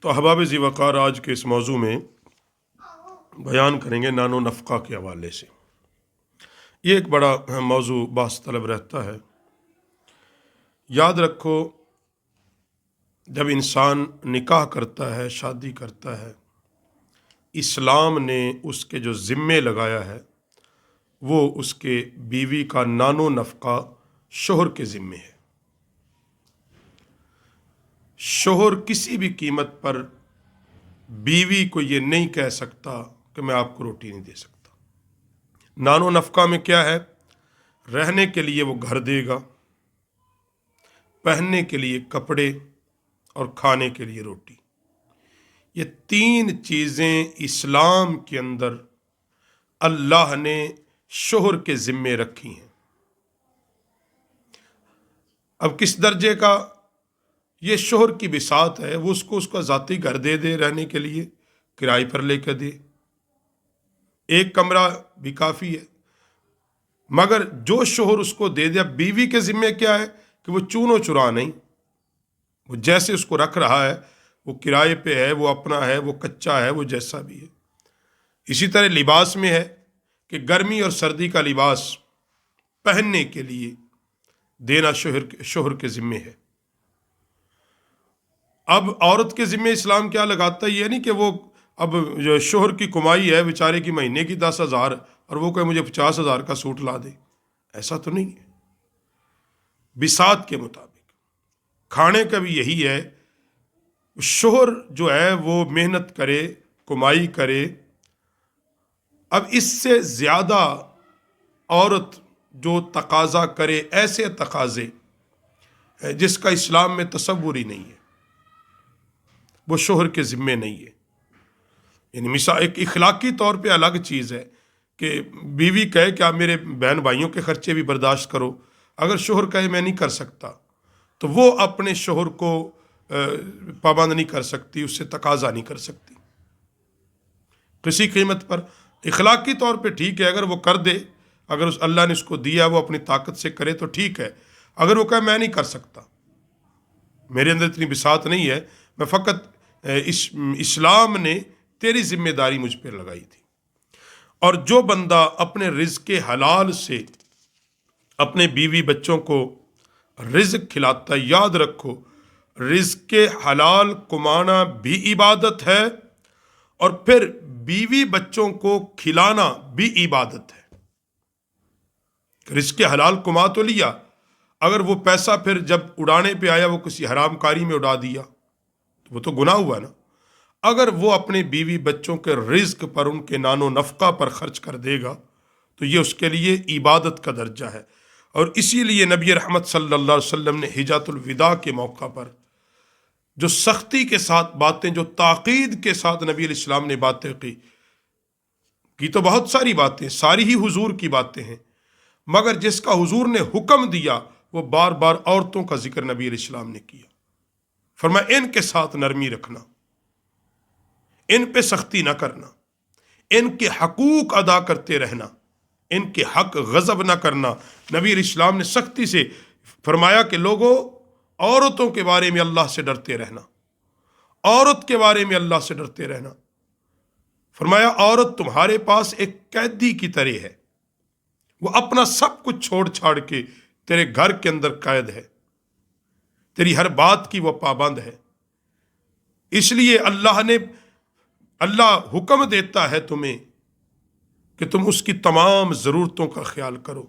تو احباب ذی وقار آج کے اس موضوع میں بیان کریں گے نان و نفقہ کے حوالے سے۔ یہ ایک بڑا موضوع بحث طلب رہتا ہے۔ یاد رکھو، جب انسان نکاح کرتا ہے، شادی کرتا ہے، اسلام نے اس کے جو ذمے لگایا ہے وہ اس کے بیوی کا نان و نفقہ شوہر کے ذمے ہے۔ شوہر کسی بھی قیمت پر بیوی کو یہ نہیں کہہ سکتا کہ میں آپ کو روٹی نہیں دے سکتا۔ نان و نفقہ میں کیا ہے؟ رہنے کے لیے وہ گھر دے گا، پہننے کے لیے کپڑے اور کھانے کے لیے روٹی۔ یہ تین چیزیں اسلام کے اندر اللہ نے شوہر کے ذمے رکھی ہیں۔ اب کس درجے کا یہ شوہر کی بساط ہے، وہ اس کا ذاتی گھر دے دے رہنے کے لیے، کرائے پر لے کے دے، ایک کمرہ بھی کافی ہے، مگر جو شوہر اس کو دے دیا، بیوی کے ذمے کیا ہے کہ وہ چون و چرا نہیں، وہ جیسے اس کو رکھ رہا ہے، وہ کرائے پہ ہے، وہ اپنا ہے، وہ کچا ہے، وہ جیسا بھی ہے۔ اسی طرح لباس میں ہے کہ گرمی اور سردی کا لباس پہننے کے لیے دینا شوہر کے ذمے ہے۔ اب عورت کے ذمے اسلام کیا لگاتا ہے؟ یہ نہیں کہ وہ اب جو شوہر کی کمائی ہے بیچارے کی مہینے کی 10,000 اور وہ کہ مجھے 50,000 کا سوٹ لا دے، ایسا تو نہیں ہے۔ بساط کے مطابق کھانے کا بھی یہی ہے، شوہر جو ہے وہ محنت کرے، کمائی کرے۔ اب اس سے زیادہ عورت جو تقاضا کرے، ایسے تقاضے جس کا اسلام میں تصور ہی نہیں ہے، وہ شوہر کے ذمے نہیں ہے۔ یعنی مثال ایک اخلاقی طور پہ الگ چیز ہے کہ بیوی کہے کہ آپ میرے بہن بھائیوں کے خرچے بھی برداشت کرو، اگر شوہر کہے میں نہیں کر سکتا تو وہ اپنے شوہر کو پابند نہیں کر سکتی، اس سے تقاضا نہیں کر سکتی کسی قیمت پر۔ اخلاقی طور پہ ٹھیک ہے اگر وہ کر دے، اگر اللہ نے اس کو دیا وہ اپنی طاقت سے کرے تو ٹھیک ہے۔ اگر وہ کہے میں نہیں کر سکتا، میرے اندر اتنی بساط نہیں ہے، میں فقط اسلام نے تیری ذمہ داری مجھ پہ لگائی تھی۔ اور جو بندہ اپنے رزق حلال سے اپنے بیوی بچوں کو رزق کھلاتا ہے، یاد رکھو رزق حلال کمانا بھی عبادت ہے اور پھر بیوی بچوں کو کھلانا بھی عبادت ہے۔ رزق حلال کما تو لیا، اگر وہ پیسہ پھر جب اڑانے پہ آیا وہ کسی حرام کاری میں اڑا دیا تو وہ تو گناہ ہوا نا۔ اگر وہ اپنے بیوی بچوں کے رزق پر، ان کے نان و نفقہ پر خرچ کر دے گا تو یہ اس کے لیے عبادت کا درجہ ہے۔ اور اسی لیے نبی رحمت صلی اللہ علیہ وسلم نے حجۃ الوداع کے موقع پر جو سختی کے ساتھ باتیں، جو تاکید کے ساتھ نبی علیہ السلام نے باتیں کی تو بہت ساری باتیں، ساری ہی حضور کی باتیں ہیں، مگر جس کا حضور نے حکم دیا وہ بار بار عورتوں کا ذکر نبی علیہ السلام نے کیا۔ فرمایا ان کے ساتھ نرمی رکھنا، ان پہ سختی نہ کرنا، ان کے حقوق ادا کرتے رہنا، ان کے حق غضب نہ کرنا۔ نبی علیہ السلام نے سختی سے فرمایا کہ لوگوں عورتوں کے بارے میں اللہ سے ڈرتے رہنا، عورت کے بارے میں اللہ سے ڈرتے رہنا۔ فرمایا عورت تمہارے پاس ایک قیدی کی طرح ہے، وہ اپنا سب کچھ چھوڑ چھاڑ کے تیرے گھر کے اندر قید ہے، تیری ہر بات کی وہ پابند ہے۔ اس لیے اللہ حکم دیتا ہے تمہیں کہ تم اس کی تمام ضرورتوں کا خیال کرو،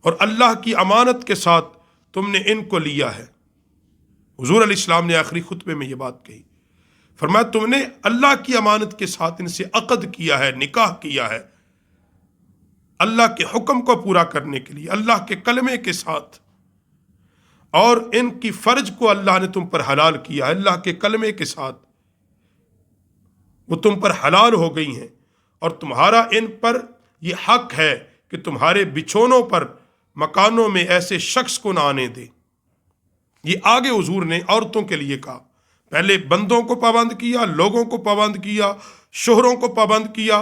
اور اللہ کی امانت کے ساتھ تم نے ان کو لیا ہے۔ حضور علیہ السلام نے آخری خطبے میں یہ بات کہی، فرمایا تم نے اللہ کی امانت کے ساتھ ان سے عقد کیا ہے، نکاح کیا ہے، اللہ کے حکم کو پورا کرنے کے لیے، اللہ کے کلمے کے ساتھ، اور ان کی فرج کو اللہ نے تم پر حلال کیا ہے اللہ کے کلمے کے ساتھ، وہ تم پر حلال ہو گئی ہیں، اور تمہارا ان پر یہ حق ہے کہ تمہارے بچھونوں پر، مکانوں میں ایسے شخص کو نہ آنے دے۔ یہ آگے حضور نے عورتوں کے لیے کہا، پہلے بندوں کو پابند کیا، لوگوں کو پابند کیا، شوہروں کو پابند کیا،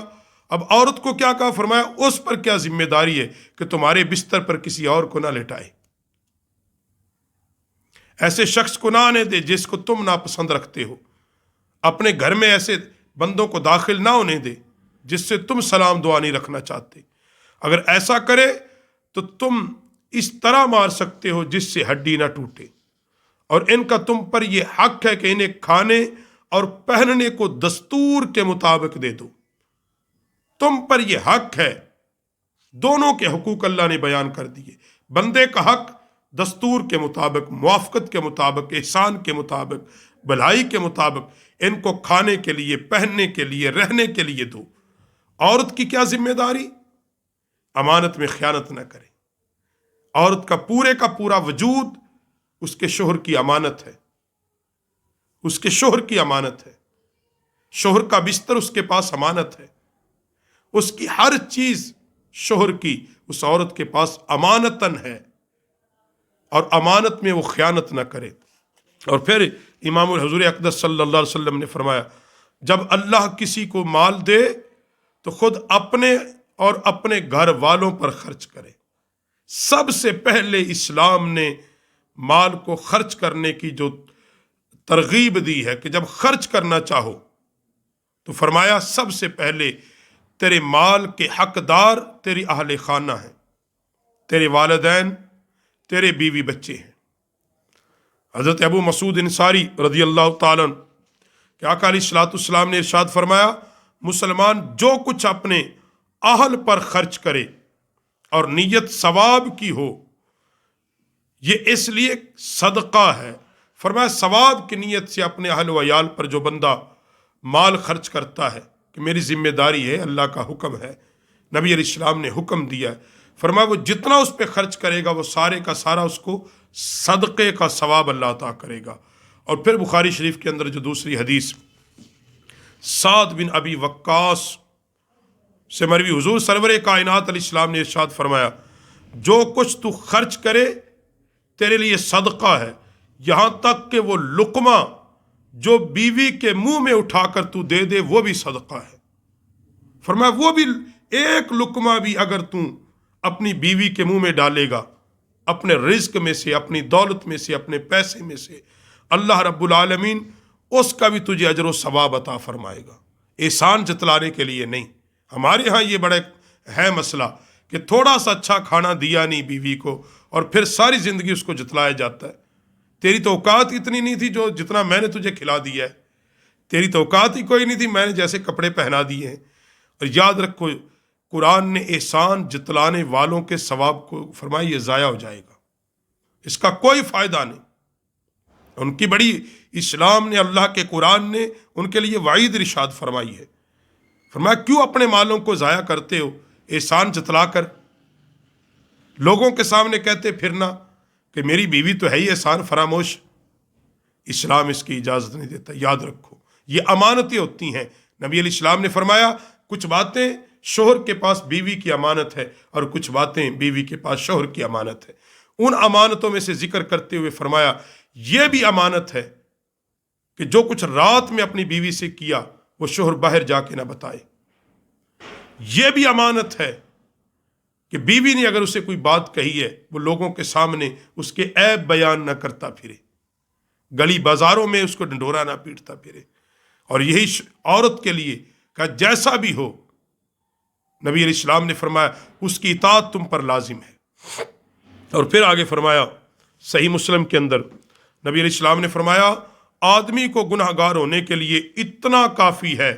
اب عورت کو کیا کہا؟ فرمایا اس پر کیا ذمہ داری ہے کہ تمہارے بستر پر کسی اور کو نہ لٹائے، ایسے شخص کو نہ آنے دے جس کو تم ناپسند رکھتے ہو۔ اپنے گھر میں ایسے بندوں کو داخل نہ ہونے دے جس سے تم سلام دعا نہیں رکھنا چاہتے. اگر ایسا کرے تو تم اس طرح مار سکتے ہو جس سے ہڈی نہ ٹوٹے، اور ان کا تم پر یہ حق ہے کہ انہیں کھانے اور پہننے کو دستور کے مطابق دے دو. تم پر یہ حق ہے. دونوں کے حقوق اللہ نے بیان کر دیے. بندے کا حق دستور کے مطابق، موافقت کے مطابق، احسان کے مطابق، بھلائی کے مطابق ان کو کھانے کے لیے، پہننے کے لیے، رہنے کے لیے دو. عورت کی کیا ذمہ داری؟ امانت میں خیانت نہ کرے. عورت کا پورا وجود اس کے شوہر کی امانت ہے. اس کے شوہر کی امانت ہے. شوہر کا بستر اس کے پاس امانت ہے. اس کی ہر چیز شوہر کی اس عورت کے پاس امانتاً ہے، اور امانت میں وہ خیانت نہ کرے. اور پھر امام الحضور اقدس صلی اللہ علیہ وسلم نے فرمایا، جب اللہ کسی کو مال دے تو خود اپنے اور اپنے گھر والوں پر خرچ کرے. سب سے پہلے اسلام نے مال کو خرچ کرنے کی جو ترغیب دی ہے کہ جب خرچ کرنا چاہو تو فرمایا سب سے پہلے تیرے مال کے حقدار تیری اہل خانہ ہیں، تیرے والدین، تیرے بیوی بچے ہیں. حضرت ابو مسعود انصاری رضی اللہ تعالیٰ عنہ کہ آقا علیہ الصلوۃ والسلام نے ارشاد فرمایا، مسلمان جو کچھ اپنے اہل پر خرچ کرے اور نیت ثواب کی ہو، یہ اس لیے صدقہ ہے. فرمایا ثواب کی نیت سے اپنے اہل و عیال پر جو بندہ مال خرچ کرتا ہے کہ میری ذمہ داری ہے، اللہ کا حکم ہے، نبی علیہ السلام نے حکم دیا ہے، فرمایا وہ جتنا اس پہ خرچ کرے گا وہ سارے کا سارا اس کو صدقے کا ثواب اللہ عطا کرے گا. اور پھر بخاری شریف کے اندر جو دوسری حدیث سعد بن ابی وقاص سے مروی، حضور سرور کائنات علیہ السلام نے ارشاد فرمایا، جو کچھ تو خرچ کرے تیرے لیے صدقہ ہے، یہاں تک کہ وہ لقمہ جو بیوی کے منہ میں اٹھا کر تو دے دے وہ بھی صدقہ ہے. فرمایا وہ بھی ایک لقمہ بھی اگر تو اپنی بیوی کے منہ میں ڈالے گا، اپنے رزق میں سے، اپنی دولت میں سے، اپنے پیسے میں سے، اللہ رب العالمین اس کا بھی تجھے اجر و ثواب عطا فرمائے گا. احسان جتلانے کے لیے نہیں. ہمارے ہاں یہ بڑا ہے مسئلہ کہ تھوڑا سا اچھا کھانا دیا نہیں بیوی کو اور پھر ساری زندگی اس کو جتلایا جاتا ہے. تیری تو اوقات اتنی نہیں تھی جو جتنا میں نے تجھے کھلا دیا ہے. تیری تو اوقات ہی کوئی نہیں تھی، میں نے جیسے کپڑے پہنا دیے ہیں. اور یاد رکھو، قرآن نے احسان جتلانے والوں کے ثواب کو فرمایا یہ ضائع ہو جائے گا، اس کا کوئی فائدہ نہیں. ان کی بڑی اسلام نے، اللہ کے قرآن نے ان کے لیے وعید ارشاد فرمائی ہے. فرمایا کیوں اپنے مالوں کو ضائع کرتے ہو احسان جتلا کر؟ لوگوں کے سامنے کہتے پھرنا کہ میری بیوی تو ہے ہی احسان فراموش. اسلام اس کی اجازت نہیں دیتا. یاد رکھو یہ امانتیں ہوتی ہیں. نبی علیہ السلام نے فرمایا کچھ باتیں شوہر کے پاس بیوی کی امانت ہے اور کچھ باتیں بیوی کے پاس شوہر کی امانت ہے. ان امانتوں میں سے ذکر کرتے ہوئے فرمایا یہ بھی امانت ہے کہ جو کچھ رات میں اپنی بیوی سے کیا وہ شوہر باہر جا کے نہ بتائے. یہ بھی امانت ہے کہ بیوی نے اگر اسے کوئی بات کہی ہے وہ لوگوں کے سامنے اس کے عیب بیان نہ کرتا پھرے، گلی بازاروں میں اس کو ڈنڈورا نہ پیٹتا پھرے. اور یہی عورت کے لیے کہ جیسا بھی ہو، نبی علیہ السلام نے فرمایا اس کی اطاعت تم پر لازم ہے. اور پھر آگے فرمایا صحیح مسلم کے اندر نبی علیہ السلام نے فرمایا آدمی کو گناہ گار ہونے کے لیے اتنا کافی ہے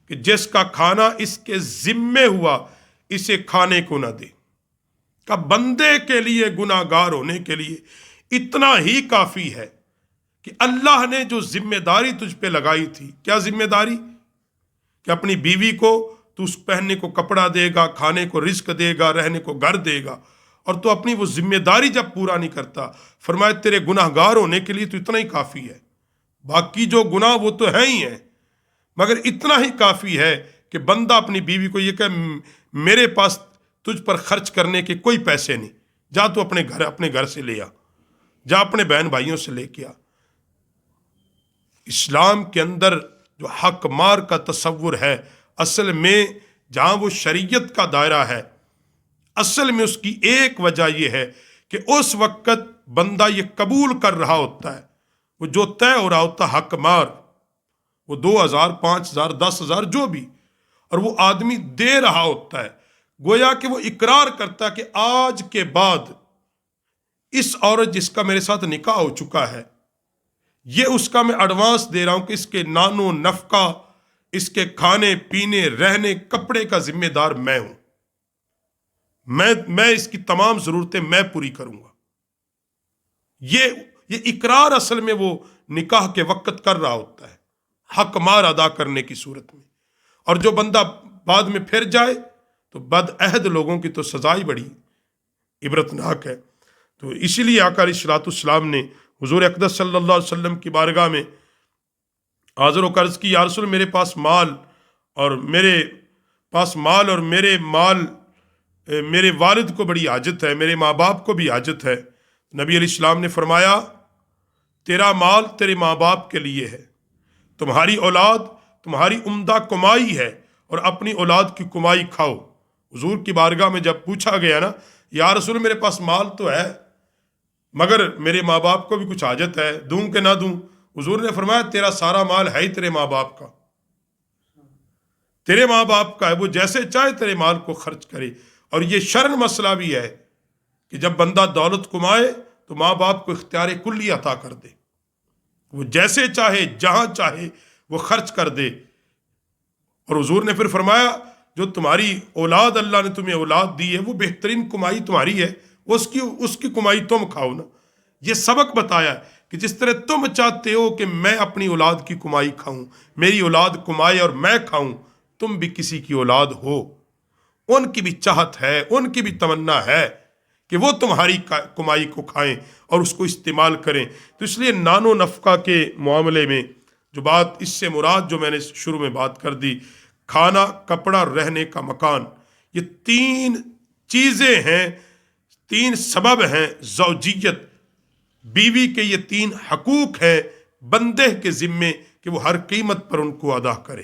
کہ جس کا کھانا اس کے ذمے ہوا اسے کھانے کو نہ دے. کہ بندے کے لیے گناہ گار ہونے کے لیے اتنا ہی کافی ہے کہ اللہ نے جو ذمہ داری تجھ پہ لگائی تھی، کیا ذمہ داری؟ کہ اپنی بیوی کو تو اس پہننے کو کپڑا دے گا، کھانے کو رزق دے گا، رہنے کو گھر دے گا، اور تو اپنی وہ ذمہ داری جب پورا نہیں کرتا، فرمایا تیرے گناہ گار ہونے کے لیے تو اتنا ہی کافی ہے. باقی جو گناہ وہ تو ہے ہی ہیں، مگر اتنا ہی کافی ہے کہ بندہ اپنی بیوی کو یہ کہ میرے پاس تجھ پر خرچ کرنے کے کوئی پیسے نہیں، جا تو اپنے گھر سے لے آ، جا اپنے بہن بھائیوں سے لے کے آ. اسلام کے اندر جو حق مار کا تصور ہے، اصل میں جہاں وہ شریعت کا دائرہ ہے، اصل میں اس کی ایک وجہ یہ ہے کہ اس وقت بندہ یہ قبول کر رہا ہوتا ہے، وہ جو طے ہو رہا ہوتا حق مار، وہ 2,000 5,000 10,000 جو بھی، اور وہ آدمی دے رہا ہوتا ہے، گویا کہ وہ اقرار کرتا کہ آج کے بعد اس عورت جس کا میرے ساتھ نکاح ہو چکا ہے، یہ اس کا میں ایڈوانس دے رہا ہوں کہ اس کے نان و نفقہ، اس کے کھانے پینے رہنے کپڑے کا ذمہ دار میں ہوں، میں اس کی تمام ضرورتیں میں پوری کروں گا۔ یہ اقرار اصل میں وہ نکاح کے وقت کر رہا ہوتا ہے، حق مار ادا کرنے کی صورت میں۔ اور جو بندہ بعد میں پھر جائے تو بد عہد لوگوں کی تو سزا ہی بڑی عبرتناک ہے۔ تو اسی لیے آقا علیہ الصلوۃ والسلام نے حضور اقدس صلی اللہ علیہ وسلم کی بارگاہ میں حاضر و عرض کی، یا رسول میرے پاس مال اور میرے والد کو بڑی حاجت ہے، میرے ماں باپ کو بھی حاجت ہے۔ نبی علیہ السلام نے فرمایا، تیرا مال تیرے ماں باپ کے لیے ہے، تمہاری اولاد تمہاری عمدہ کمائی ہے، اور اپنی اولاد کی کمائی کھاؤ۔ حضور کی بارگاہ میں جب پوچھا گیا نا، یا رسول میرے پاس مال تو ہے مگر میرے ماں باپ کو بھی کچھ حاجت ہے، دوں کہ نہ دوں؟ حضور نے فرمایا، تیرا سارا مال ہے ہی تیرے ماں باپ کا، تیرے ماں باپ کا ہے، وہ جیسے چاہے تیرے مال کو خرچ کرے۔ اور یہ شرن مسئلہ بھی ہے کہ جب بندہ دولت کمائے تو ماں باپ کو اختیار کلی عطا کر دے، وہ جیسے چاہے جہاں چاہے وہ خرچ کر دے۔ اور حضور نے پھر فرمایا، جو تمہاری اولاد اللہ نے تمہیں اولاد دی ہے وہ بہترین کمائی تمہاری ہے، اس کی کمائی تم کھاؤ نا۔ یہ سبق بتایا کہ جس طرح تم چاہتے ہو کہ میں اپنی اولاد کی کمائی کھاؤں، میری اولاد کمائے اور میں کھاؤں، تم بھی کسی کی اولاد ہو، ان کی بھی چاہت ہے، ان کی بھی تمنا ہے کہ وہ تمہاری کمائی کو کھائیں اور اس کو استعمال کریں۔ تو اس لیے نان و نفقہ کے معاملے میں جو بات، اس سے مراد جو میں نے شروع میں بات کر دی، کھانا، کپڑا، رہنے کا مکان، یہ 3 چیزیں ہیں، 3 سبب ہیں زوجیت، بیوی کے یہ 3 حقوق ہیں بندے کے ذمے کہ وہ ہر قیمت پر ان کو ادا کرے۔